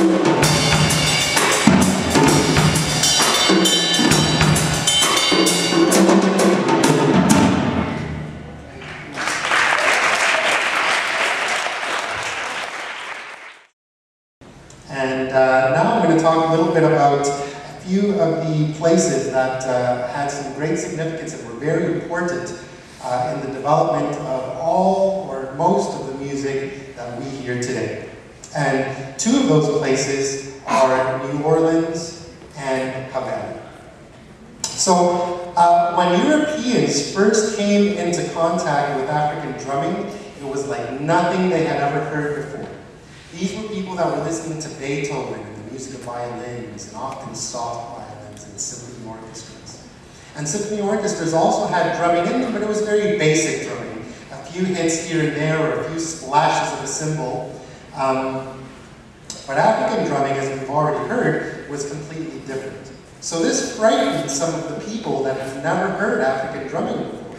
Now I'm going to talk a little bit about a few of the places that had some great significance and were very important in the development of all or most of the music that we hear today. And two of those places are New Orleans and Havana. So when Europeans first came into contact with African drumming, it was like nothing they had ever heard before. These were people that were listening to Beethoven and the music of violins, and often soft violins and symphony orchestras. And symphony orchestras also had drumming in them, but it was very basic drumming. A few hits here and there, or a few splashes of a cymbal. But African drumming, as we've already heard, was completely different. So this frightened some of the people that had never heard African drumming before.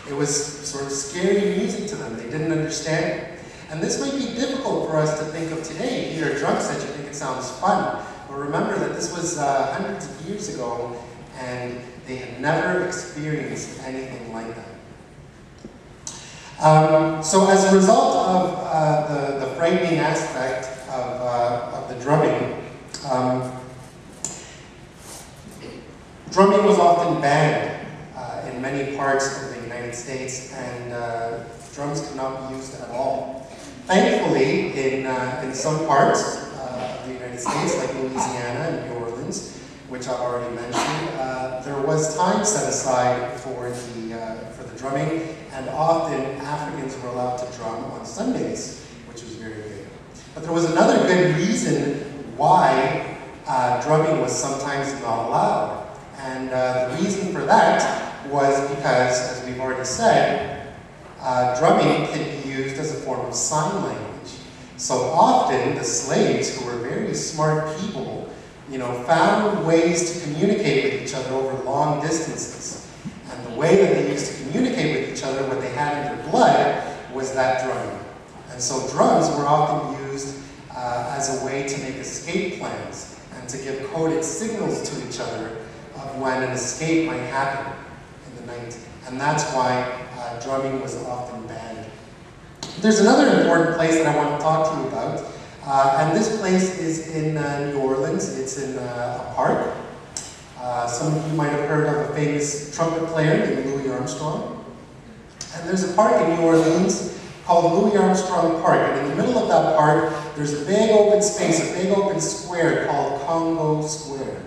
It was sort of scary music to them. They didn't understand it. And this might be difficult for us to think of today. You hear a drum set, you think it sounds fun. But remember that this was hundreds of years ago, and they had never experienced anything like that. So as a result of the frightening aspect of the drumming, drumming was often banned in many parts of the United States, and drums could not be used at all. Thankfully, in some parts of the United States, like Louisiana and New Orleans, which I've already mentioned, there was time set aside for the drumming, and often Africans were allowed to drum on Sundays, which was very good. But there was another good reason why drumming was sometimes not allowed. And the reason for that was because, as we've already said, drumming can be used as a form of sign language. So often the slaves, who were very smart people, found ways to communicate with each other over long distances. And the way that they used to communicate with each other, what they had in their blood, was that drumming. And so drums were often used as a way to make escape plans and to give coded signals to each other of when an escape might happen in the night. And that's why drumming was often banned. There's another important place that I want to talk to you about, and this place is in New Orleans. It's in a park. Some of you might have heard of a famous trumpet player named Louis Armstrong. And there's a park in New Orleans called Louis Armstrong Park, and in the middle of that park, there's a big open space, a big open square called Congo Square.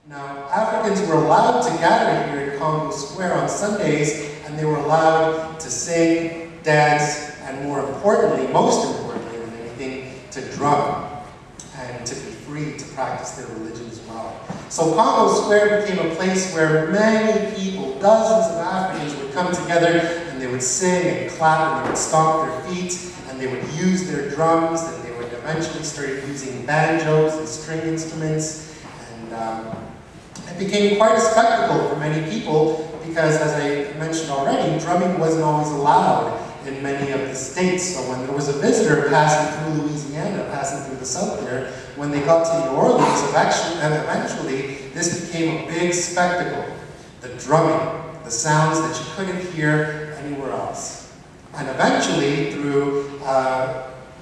Now, Africans were allowed to gather here at Congo Square on Sundays, and they were allowed to sing, dance, and more importantly, most importantly than anything, to drum, and to be free to practice their religion as well. So Congo Square became a place where many people, dozens of Africans, would come together, and they would sing and clap, and they would stomp their feet, and they would use their drums, and they would eventually start using banjos and string instruments, and it became quite a spectacle for many people because, as I mentioned already, drumming wasn't always allowed in many of the states. So when there was a visitor passing through Louisiana, passing through the south there, when they got to New Orleans, eventually this became a big spectacle. The drumming, the sounds that you couldn't hear anywhere else. And eventually, through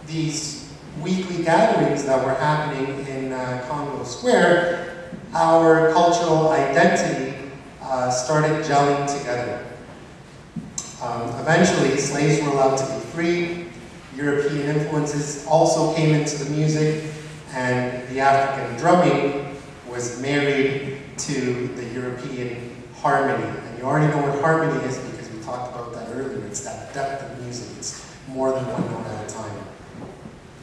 these weekly gatherings that were happening in Congo Square, our cultural identity started gelling together. Eventually, slaves were allowed to be free. European influences also came into the music, and the African drumming was married to the European harmony. And you already know what harmony is because we talked about that earlier. It's that depth of music. It's more than one note at a time.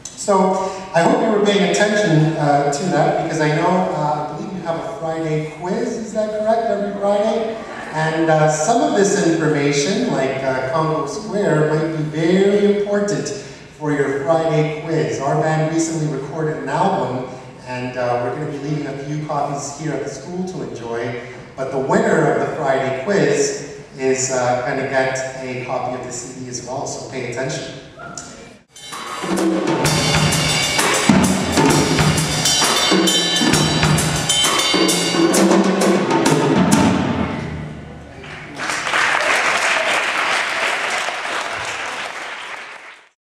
So I hope you were paying attention to that, because I know, I believe you have a Friday quiz, is that correct, every Friday? And some of this information, like Congo Square, might be very important for your Friday quiz. Our band recently recorded an album, and we're going to be leaving a few copies here at the school to enjoy. But the winner of the Friday quiz is going to get a copy of the CD as well, so pay attention.